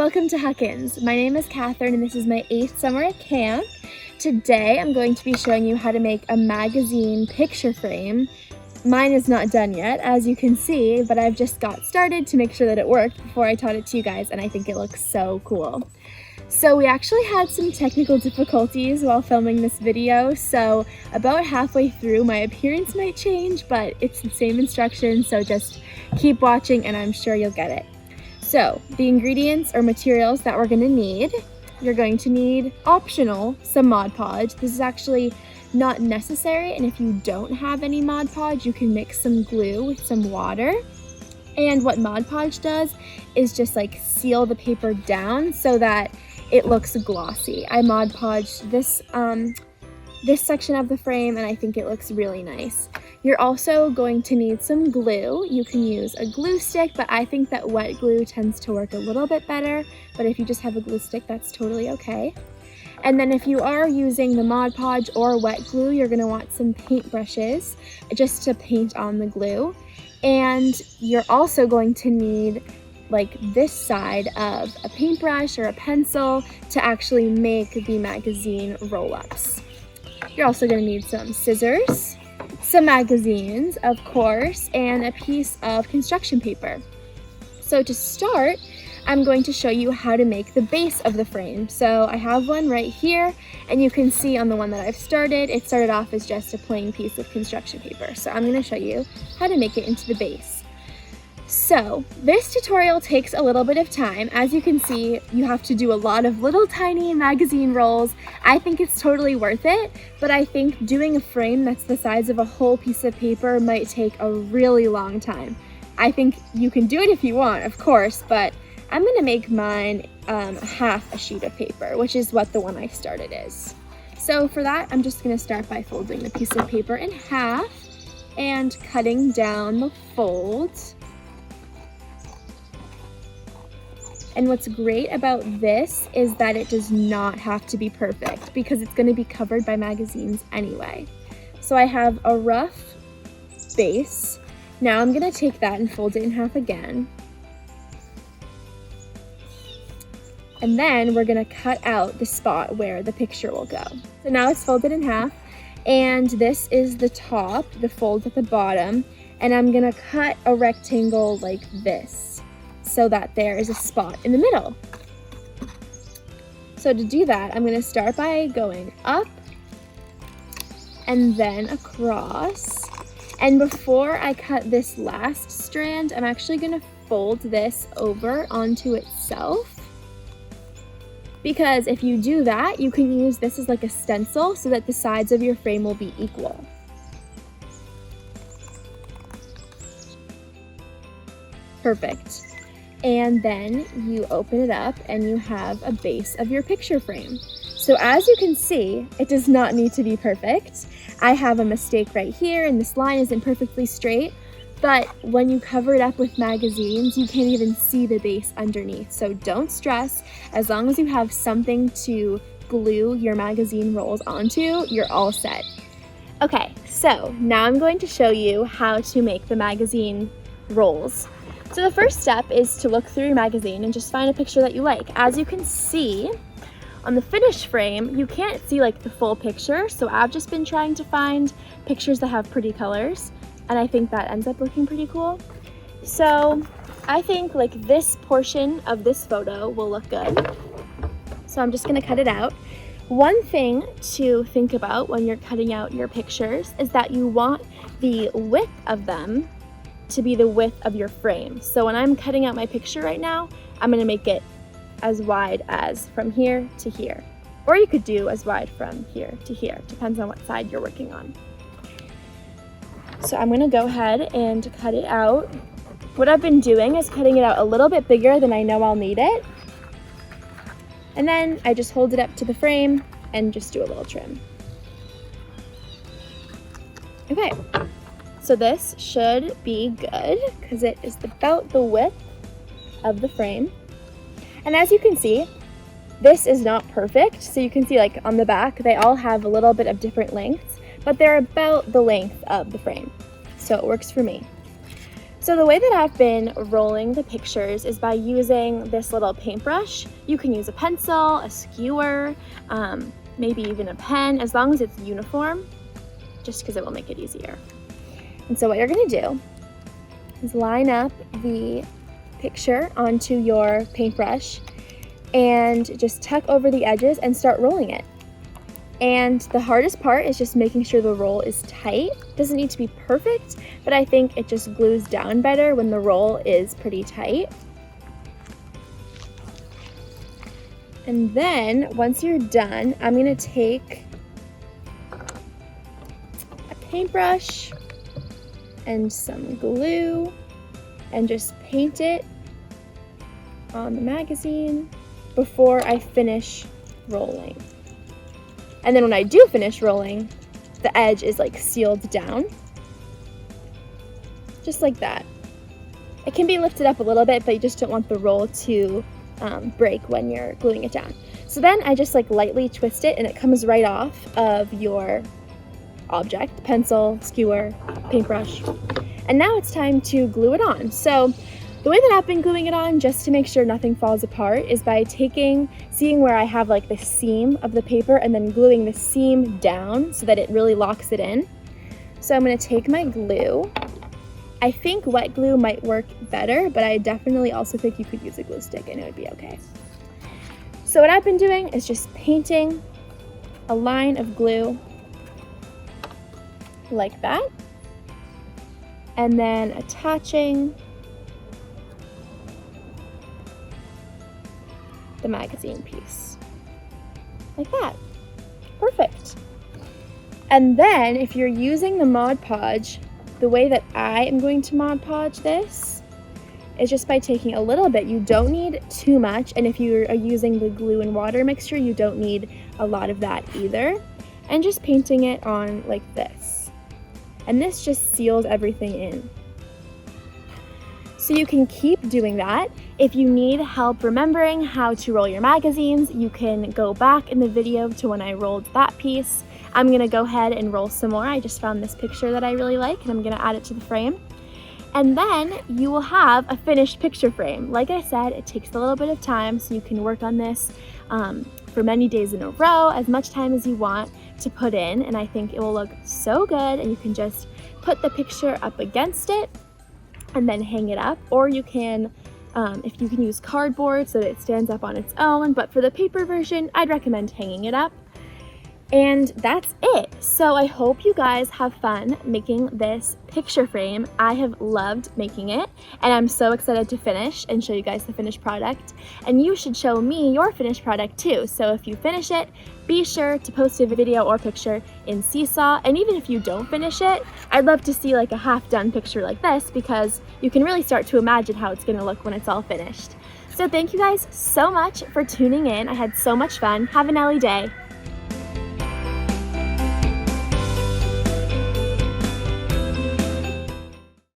welcome to Huckins. My name is Catherine and this is my 8th summer at camp. Today I'm going to be showing you how to make a magazine picture frame. Mine is not done yet, as you can see, but I've just got started to make sure that it worked before I taught it to you guys, and I think it looks so cool. So we actually had some technical difficulties while filming this video, so about halfway through my appearance might change, but it's the same instructions, so just keep watching and I'm sure you'll get it. So the ingredients or materials that we're going to need, you're going to need, optional, some Mod Podge. This is actually not necessary, and if you don't have any Mod Podge, you can mix some glue with some water. And what Mod Podge does is just like seal the paper down so that it looks glossy. I Mod Podged this section of the frame and I think it looks really nice. You're also going to need some glue. You can use a glue stick, but I think that wet glue tends to work a little bit better, but if you just have a glue stick, that's totally okay. And then if you are using the Mod Podge or wet glue, you're gonna want some paintbrushes just to paint on the glue. And you're also going to need like this side of a paintbrush or a pencil to actually make the magazine roll-ups. You're also gonna need some scissors, some magazines, of course, and a piece of construction paper. So to start, I'm going to show you how to make the base of the frame. So I have one right here, and you can see on the one that I've started, it started off as just a plain piece of construction paper. So I'm gonna show you how to make it into the base. So this tutorial takes a little bit of time. As you can see, you have to do a lot of little tiny magazine rolls. I think it's totally worth it, but I think doing a frame that's the size of a whole piece of paper might take a really long time. I think you can do it if you want, of course, but I'm gonna make mine half a sheet of paper, which is what the one I started is. So for that, I'm just gonna start by folding the piece of paper in half and cutting down the folds. And what's great about this is that it does not have to be perfect because it's going to be covered by magazines anyway. So I have a rough base. Now I'm going to take that and fold it in half again. And then we're going to cut out the spot where the picture will go. So now it's folded in half, and this is the top, the fold at the bottom, and I'm going to cut a rectangle like this, so that there is a spot in the middle. So to do that, I'm going to start by going up and then across. And before I cut this last strand, I'm actually going to fold this over onto itself. Because if you do that, you can use this as like a stencil so that the sides of your frame will be equal. Perfect. And then you open it up and you have a base of your picture frame. So as you can see, it does not need to be perfect. I have a mistake right here and this line isn't perfectly straight, but when you cover it up with magazines, you can't even see the base underneath. So don't stress, as long as you have something to glue your magazine rolls onto, you're all set. Okay, so now I'm going to show you how to make the magazine rolls. So the first step is to look through your magazine and just find a picture that you like. As you can see, on the finished frame, you can't see like the full picture, so I've just been trying to find pictures that have pretty colors, and I think that ends up looking pretty cool. So I think like this portion of this photo will look good. So I'm just gonna cut it out. One thing to think about when you're cutting out your pictures is that you want the width of them to be the width of your frame. So when I'm cutting out my picture right now, I'm gonna make it as wide as from here to here. Or you could do as wide from here to here, depends on what side you're working on. So I'm gonna go ahead and cut it out. What I've been doing is cutting it out a little bit bigger than I know I'll need it. And then I just hold it up to the frame and just do a little trim. Okay. So this should be good because it is about the width of the frame. And as you can see, this is not perfect. So you can see like on the back, they all have a little bit of different lengths, but they're about the length of the frame. So it works for me. So the way that I've been rolling the pictures is by using this little paintbrush. You can use a pencil, a skewer, maybe even a pen, as long as it's uniform, just because it will make it easier. And so what you're gonna do is line up the picture onto your paintbrush and just tuck over the edges and start rolling it. And the hardest part is just making sure the roll is tight. It doesn't need to be perfect, but I think it just glues down better when the roll is pretty tight. And then once you're done, I'm gonna take a paintbrush and some glue and just paint it on the magazine before I finish rolling. And then when I do finish rolling, the edge is like sealed down, just like that. It can be lifted up a little bit, but you just don't want the roll to break when you're gluing it down. So then I just like lightly twist it and it comes right off of your object, pencil, skewer, paintbrush. And now it's time to glue it on. So the way that I've been gluing it on, just to make sure nothing falls apart, is by seeing where I have like the seam of the paper and then gluing the seam down so that it really locks it in. So I'm gonna take my glue. I think wet glue might work better, but I definitely also think you could use a glue stick and it would be okay. So what I've been doing is just painting a line of glue like that, and then attaching the magazine piece like that. Perfect. And then if you're using the Mod Podge, the way that I am going to Mod Podge this is just by taking a little bit. You don't need too much, and if you are using the glue and water mixture, you don't need a lot of that either, and just painting it on like this. And this just seals everything in. So you can keep doing that. If you need help remembering how to roll your magazines, you can go back in the video to when I rolled that piece. I'm gonna go ahead and roll some more. I just found this picture that I really like and I'm gonna add it to the frame. And then you will have a finished picture frame. Like I said, it takes a little bit of time, so you can work on this for many days in a row, as much time as you want to put in, and I think it will look so good. And you can just put the picture up against it and then hang it up, or you can, if you can use cardboard so that it stands up on its own, but for the paper version, I'd recommend hanging it up. And that's it. So I hope you guys have fun making this picture frame. I have loved making it, and I'm so excited to finish and show you guys the finished product. And you should show me your finished product too. So if you finish it, be sure to post a video or picture in Seesaw. And even if you don't finish it, I'd love to see like a half-done picture like this, because you can really start to imagine how it's gonna look when it's all finished. So thank you guys so much for tuning in. I had so much fun. Have an Ellie day.